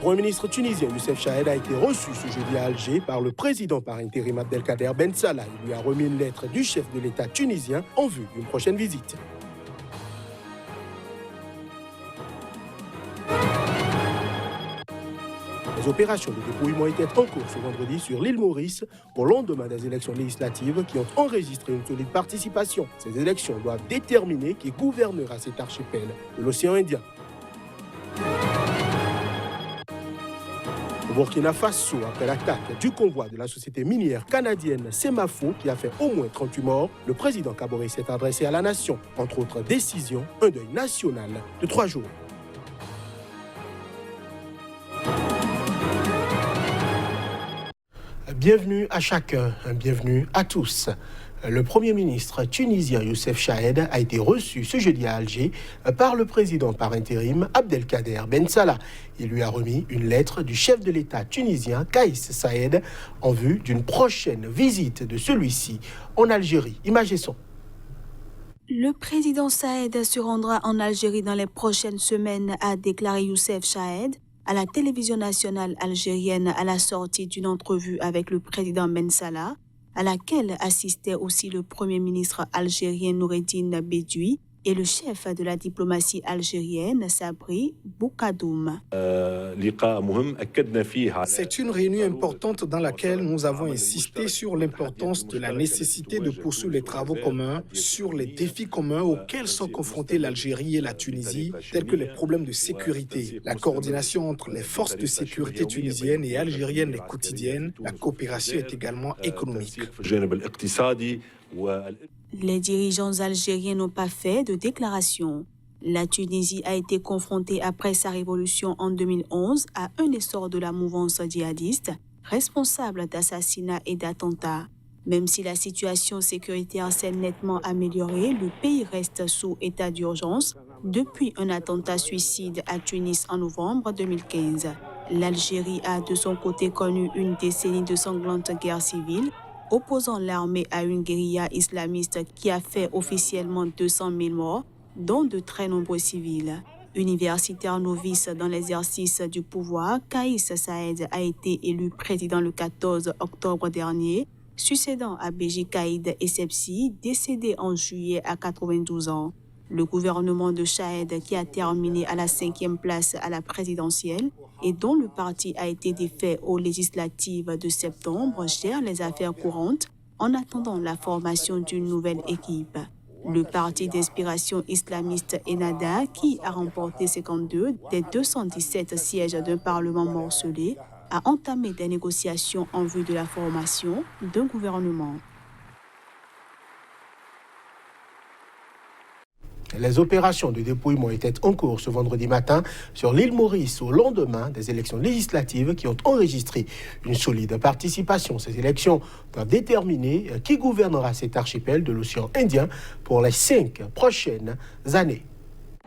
Premier ministre tunisien Youssef Chahed a été reçu ce jeudi à Alger par le président par intérim Abdelkader Ben Salah. Il lui a remis une lettre du chef de l'État tunisien en vue d'une prochaine visite. Les opérations de dépouillement étaient en cours ce vendredi sur l'île Maurice au lendemain des élections législatives qui ont enregistré une solide participation. Ces élections doivent déterminer qui gouvernera cet archipel de l'océan Indien. Au Burkina Faso, après l'attaque du convoi de la société minière canadienne Semafo qui a fait au moins 38 morts, le président Kaboré s'est adressé à la nation. Entre autres décisions, un deuil national de 3 jours. Bienvenue à chacun, bienvenue à tous. Le Premier ministre tunisien Youssef Chahed a été reçu ce jeudi à Alger par le président par intérim Abdelkader Ben Salah. Il lui a remis une lettre du chef de l'État tunisien Kaïs Saïed en vue d'une prochaine visite de celui-ci en Algérie. Images et son. Le président Saïed se rendra en Algérie dans les prochaines semaines, a déclaré Youssef Chahed à la télévision nationale algérienne à la sortie d'une entrevue avec le président Ben Salah, à laquelle assistait aussi le Premier ministre algérien Noureddine Bedoui et le chef de la diplomatie algérienne Sabri Boukadoum. C'est une réunion importante dans laquelle nous avons insisté sur l'importance de la nécessité de poursuivre les travaux communs sur les défis communs auxquels sont confrontés l'Algérie et la Tunisie, tels que les problèmes de sécurité, la coordination entre les forces de sécurité tunisiennes et algériennes est quotidienne, la coopération est également économique. Les dirigeants algériens n'ont pas fait de déclaration. La Tunisie a été confrontée après sa révolution en 2011 à un essor de la mouvance djihadiste, responsable d'assassinats et d'attentats. Même si la situation sécuritaire s'est nettement améliorée, le pays reste sous état d'urgence depuis un attentat suicide à Tunis en novembre 2015. L'Algérie a de son côté connu une décennie de sanglante guerre civile, opposant l'armée à une guérilla islamiste qui a fait officiellement 200 000 morts, dont de très nombreux civils. Universitaire novice dans l'exercice du pouvoir, Kaïs Saïed a été élu président le 14 octobre dernier, succédant à Béji Caïd Essebsi, décédé en juillet à 92 ans. Le gouvernement de Chahed, qui a terminé à la 5e place à la présidentielle et dont le parti a été défait aux législatives de septembre, gère les affaires courantes en attendant la formation d'une nouvelle équipe. Le parti d'inspiration islamiste Ennahda, qui a remporté 52 des 217 sièges d'un parlement morcelé, a entamé des négociations en vue de la formation d'un gouvernement. Les opérations de dépouillement étaient en cours ce vendredi matin sur l'île Maurice au lendemain des élections législatives qui ont enregistré une solide participation. Ces élections doivent déterminer qui gouvernera cet archipel de l'océan Indien pour les 5 prochaines années.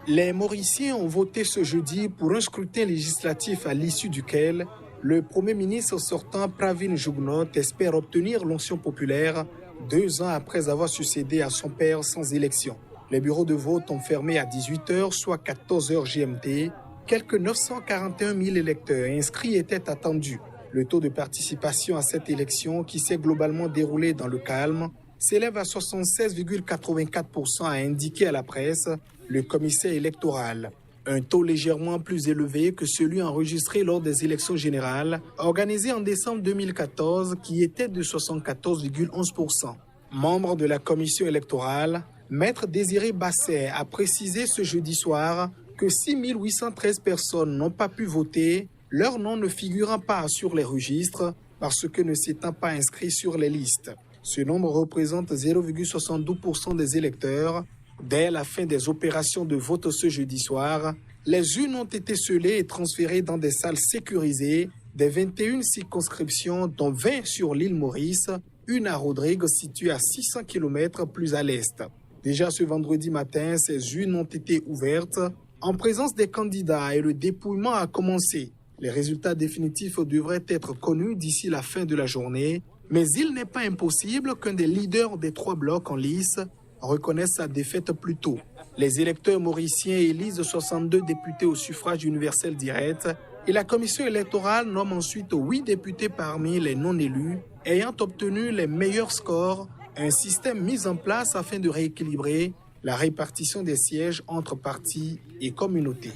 Les Mauriciens ont voté ce jeudi pour un scrutin législatif à l'issue duquel le Premier ministre sortant Pravin Jugnauth espère obtenir l'onction populaire 2 ans après avoir succédé à son père sans élection. Les bureaux de vote ont fermé à 18h, soit 14h GMT. Quelques 941 000 électeurs inscrits étaient attendus. Le taux de participation à cette élection, qui s'est globalement déroulée dans le calme, s'élève à 76,84%, a indiqué à la presse le commissaire électoral. Un taux légèrement plus élevé que celui enregistré lors des élections générales organisées en décembre 2014, qui était de 74,11%. Membre de la commission électorale, Maître Désiré Basset a précisé ce jeudi soir que 6 813 personnes n'ont pas pu voter, leur nom ne figurant pas sur les registres parce que ne s'étant pas inscrits sur les listes. Ce nombre représente 0,72% des électeurs. Dès la fin des opérations de vote ce jeudi soir, les urnes ont été scellées et transférées dans des salles sécurisées des 21 circonscriptions, dont 20 sur l'île Maurice, une à Rodrigue située à 600 km plus à l'est. Déjà ce vendredi matin, ces urnes ont été ouvertes en présence des candidats et le dépouillement a commencé. Les résultats définitifs devraient être connus d'ici la fin de la journée, mais il n'est pas impossible qu'un des leaders des 3 blocs en lice reconnaisse sa défaite plus tôt. Les électeurs mauriciens élisent 62 députés au suffrage universel direct Et la commission électorale nomme ensuite 8 députés parmi les non-élus ayant obtenu les meilleurs scores, un système mis en place afin de rééquilibrer la répartition des sièges entre partis et communautés.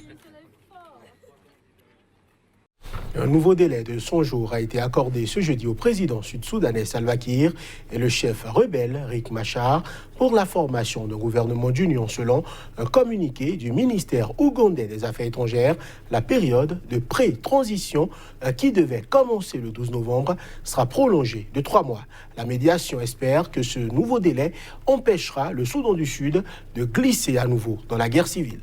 Un nouveau délai de 100 jours a été accordé ce jeudi au président sud-soudanais Salva Kiir et le chef rebelle Riek Machar pour la formation d'un gouvernement d'union selon un communiqué du ministère ougandais des Affaires étrangères. La période de pré-transition qui devait commencer le 12 novembre sera prolongée de 3 mois. La médiation espère que ce nouveau délai empêchera le Soudan du Sud de glisser à nouveau dans la guerre civile.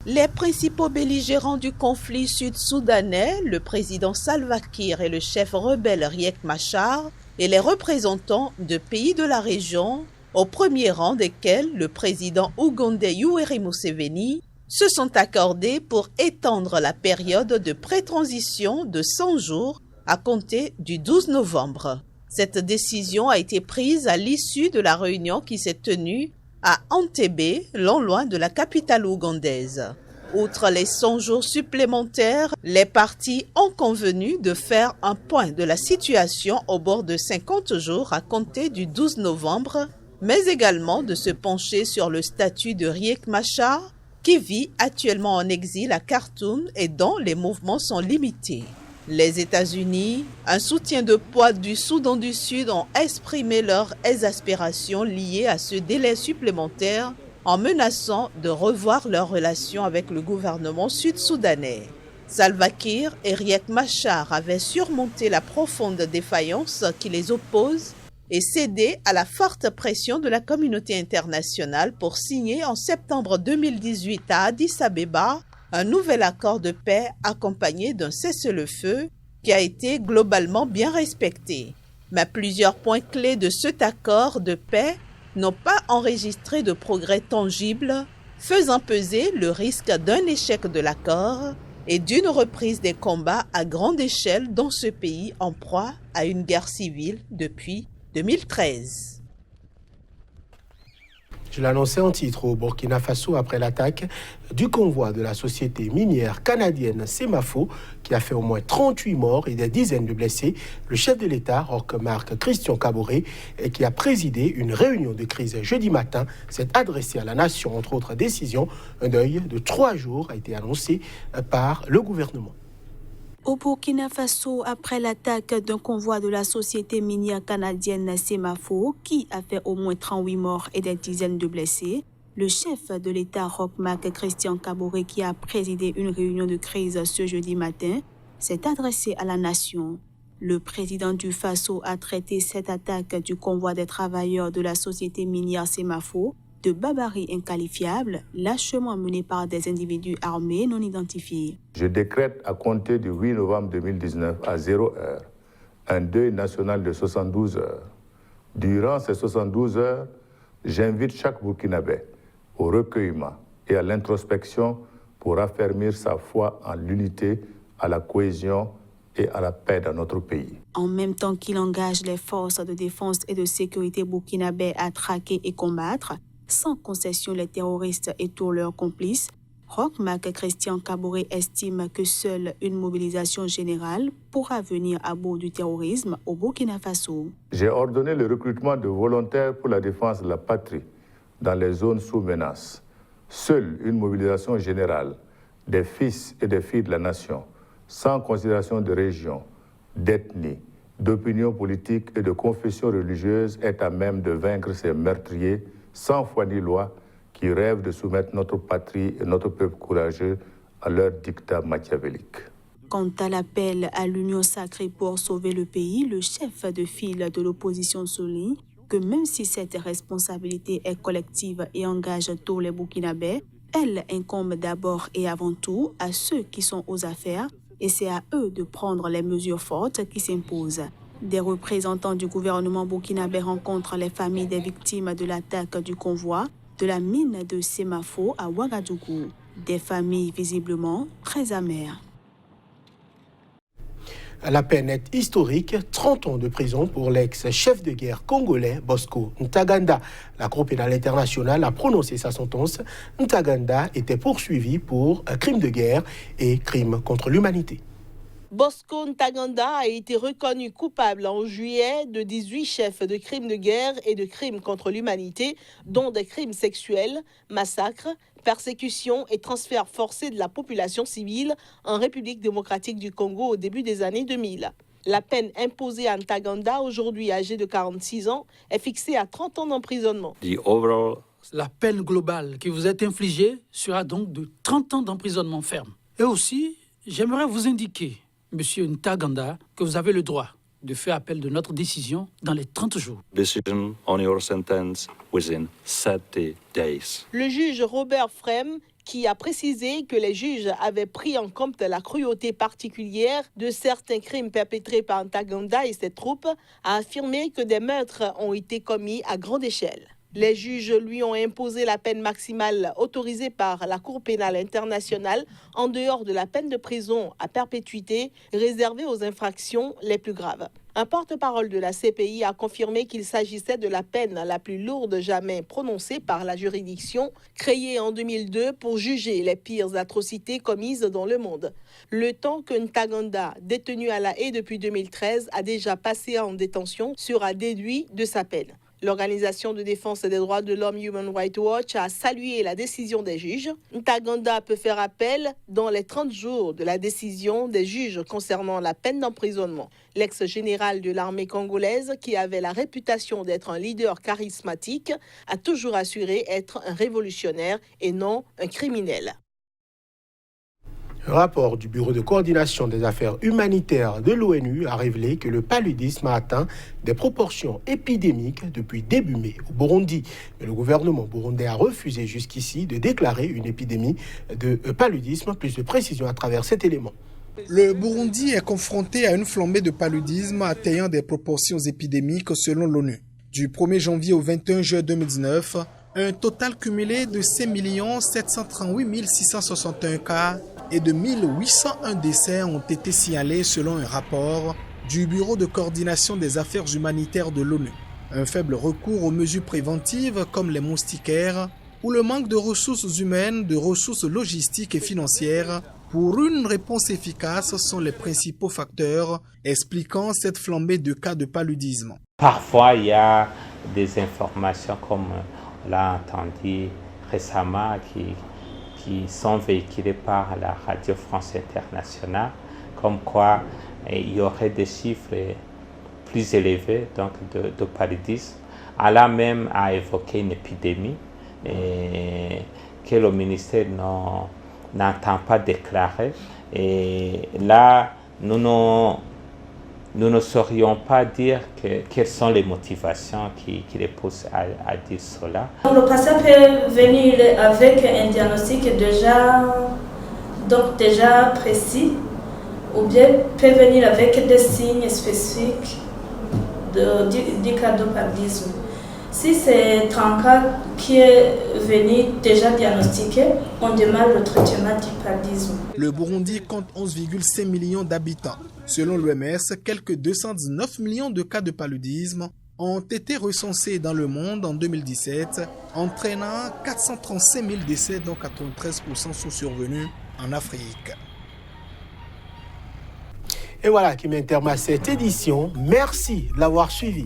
Les principaux belligérants du conflit sud-soudanais, le président Salva Kiir et le chef rebelle Riek Machar, et les représentants de pays de la région, au premier rang desquels le président ougandais Yoweri Museveni, se sont accordés pour étendre la période de pré-transition de 100 jours à compter du 12 novembre. Cette décision a été prise à l'issue de la réunion qui s'est tenue à Entebbe, non loin de la capitale ougandaise. Outre les 100 jours supplémentaires, les partis ont convenu de faire un point de la situation au bord de 50 jours à compter du 12 novembre, mais également de se pencher sur le statut de Riek Machar, qui vit actuellement en exil à Khartoum et dont les mouvements sont limités. Les États-Unis, un soutien de poids du Soudan du Sud, ont exprimé leur exaspération liée à ce délai supplémentaire en menaçant de revoir leurs relations avec le gouvernement sud-soudanais. Salva Kiir et Riek Machar avaient surmonté la profonde défaillance qui les oppose et cédé à la forte pression de la communauté internationale pour signer en septembre 2018 à Addis Abeba un nouvel accord de paix accompagné d'un cessez-le-feu qui a été globalement bien respecté. Mais plusieurs points clés de cet accord de paix n'ont pas enregistré de progrès tangibles, faisant peser le risque d'un échec de l'accord et d'une reprise des combats à grande échelle dans ce pays en proie à une guerre civile depuis 2013. Je l'annonçais en titre au Burkina Faso après l'attaque du convoi de la société minière canadienne Semafo qui a fait au moins 38 morts et des dizaines de blessés. Le chef de l'État, Roch-Marc Christian Kaboré, qui a présidé une réunion de crise jeudi matin, s'est adressé à la nation, entre autres décisions. Un deuil de 3 jours a été annoncé par le gouvernement. Au Burkina Faso, après l'attaque d'un convoi de la société minière canadienne Semafo, qui a fait au moins 38 morts et des dizaines de blessés, le chef de l'État, Roch-Marc Christian Kaboré, qui a présidé une réunion de crise ce jeudi matin, s'est adressé à la nation. Le président du Faso a traité cette attaque du convoi des travailleurs de la société minière Semafo de barbarie inqualifiable, lâchement menée par des individus armés non identifiés. Je décrète à compter du 8 novembre 2019 à 0 heure un deuil national de 72 heures. Durant ces 72 heures, j'invite chaque Burkinabé au recueillement et à l'introspection pour affermir sa foi en l'unité, à la cohésion et à la paix dans notre pays. En même temps qu'il engage les forces de défense et de sécurité burkinabé à traquer et combattre, sans concession, les terroristes et tous leurs complices, Roch-Marc Christian Kaboré estime que seule une mobilisation générale pourra venir à bout du terrorisme au Burkina Faso. J'ai ordonné le recrutement de volontaires pour la défense de la patrie dans les zones sous menace. Seule une mobilisation générale des fils et des filles de la nation, sans considération de région, d'ethnie, d'opinion politique et de confession religieuse, est à même de vaincre ces meurtriers sans foi ni loi, qui rêvent de soumettre notre patrie et notre peuple courageux à leur dictat machiavélique. Quant à l'appel à l'union sacrée pour sauver le pays, le chef de file de l'opposition souligne que même si cette responsabilité est collective et engage tous les Burkinabés, elle incombe d'abord et avant tout à ceux qui sont aux affaires et c'est à eux de prendre les mesures fortes qui s'imposent. Des représentants du gouvernement burkinabé rencontrent les familles des victimes de l'attaque du convoi de la mine de Semafo à Ouagadougou. Des familles visiblement très amères. La peine est historique, 30 ans de prison pour l'ex-chef de guerre congolais Bosco Ntaganda. La Cour pénale internationale a prononcé sa sentence. Ntaganda était poursuivi pour crimes de guerre et crimes contre l'humanité. Bosco Ntaganda a été reconnu coupable en juillet de 18 chefs de crimes de guerre et de crimes contre l'humanité, dont des crimes sexuels, massacres, persécutions et transferts forcés de la population civile en République démocratique du Congo au début des années 2000. La peine imposée à Ntaganda, aujourd'hui âgé de 46 ans, est fixée à 30 ans d'emprisonnement. La peine globale qui vous est infligée sera donc de 30 ans d'emprisonnement ferme. Et aussi, j'aimerais vous indiquer, Monsieur Ntaganda, que vous avez le droit de faire appel de notre décision dans les 30 jours. Decision on your sentence within 30 days. Le juge Robert Frem, qui a précisé que les juges avaient pris en compte la cruauté particulière de certains crimes perpétrés par Ntaganda et ses troupes, a affirmé que des meurtres ont été commis à grande échelle. Les juges lui ont imposé la peine maximale autorisée par la Cour pénale internationale en dehors de la peine de prison à perpétuité réservée aux infractions les plus graves. Un porte-parole de la CPI a confirmé qu'il s'agissait de la peine la plus lourde jamais prononcée par la juridiction, créée en 2002 pour juger les pires atrocités commises dans le monde. Le temps que Ntaganda, détenu à La Haye depuis 2013, a déjà passé en détention, sera déduit de sa peine. L'Organisation de défense des droits de l'homme Human Rights Watch a salué la décision des juges. Ntaganda peut faire appel dans les 30 jours de la décision des juges concernant la peine d'emprisonnement. L'ex-général de l'armée congolaise, qui avait la réputation d'être un leader charismatique, a toujours assuré être un révolutionnaire et non un criminel. Un rapport du Bureau de coordination des affaires humanitaires de l'ONU a révélé que le paludisme a atteint des proportions épidémiques depuis début mai au Burundi. Mais le gouvernement burundais a refusé jusqu'ici de déclarer une épidémie de paludisme. Plus de précision à travers cet élément. Le Burundi est confronté à une flambée de paludisme atteignant des proportions épidémiques selon l'ONU. Du 1er janvier au 21 juin 2019, un total cumulé de 5 738 661 cas et de 1801 décès ont été signalés selon un rapport du Bureau de coordination des affaires humanitaires de l'ONU. Un faible recours aux mesures préventives comme les moustiquaires ou le manque de ressources humaines, de ressources logistiques et financières pour une réponse efficace sont les principaux facteurs expliquant cette flambée de cas de paludisme. Parfois, il y a des informations comme on l'a entendu récemment qui sont véhiculées par la Radio France Internationale, comme quoi il y aurait des chiffres plus élevés donc de paludisme. Allah même a évoqué une épidémie que le ministère n'entend pas déclarer. Et là, nous ne saurions pas dire quelles sont les motivations qui les poussent à dire cela. Le patient peut venir avec un diagnostic déjà précis, ou bien peut venir avec des signes spécifiques du cas de paludisme. Si c'est un cas qui est venu déjà diagnostiqué, on demande le traitement du paludisme. Le Burundi compte 11,5 millions d'habitants. Selon l'OMS, quelques 219 millions de cas de paludisme ont été recensés dans le monde en 2017, entraînant 435 000 décès, dont 93% sont survenus en Afrique. Et voilà qui met un terme à cette édition. Merci de l'avoir suivi.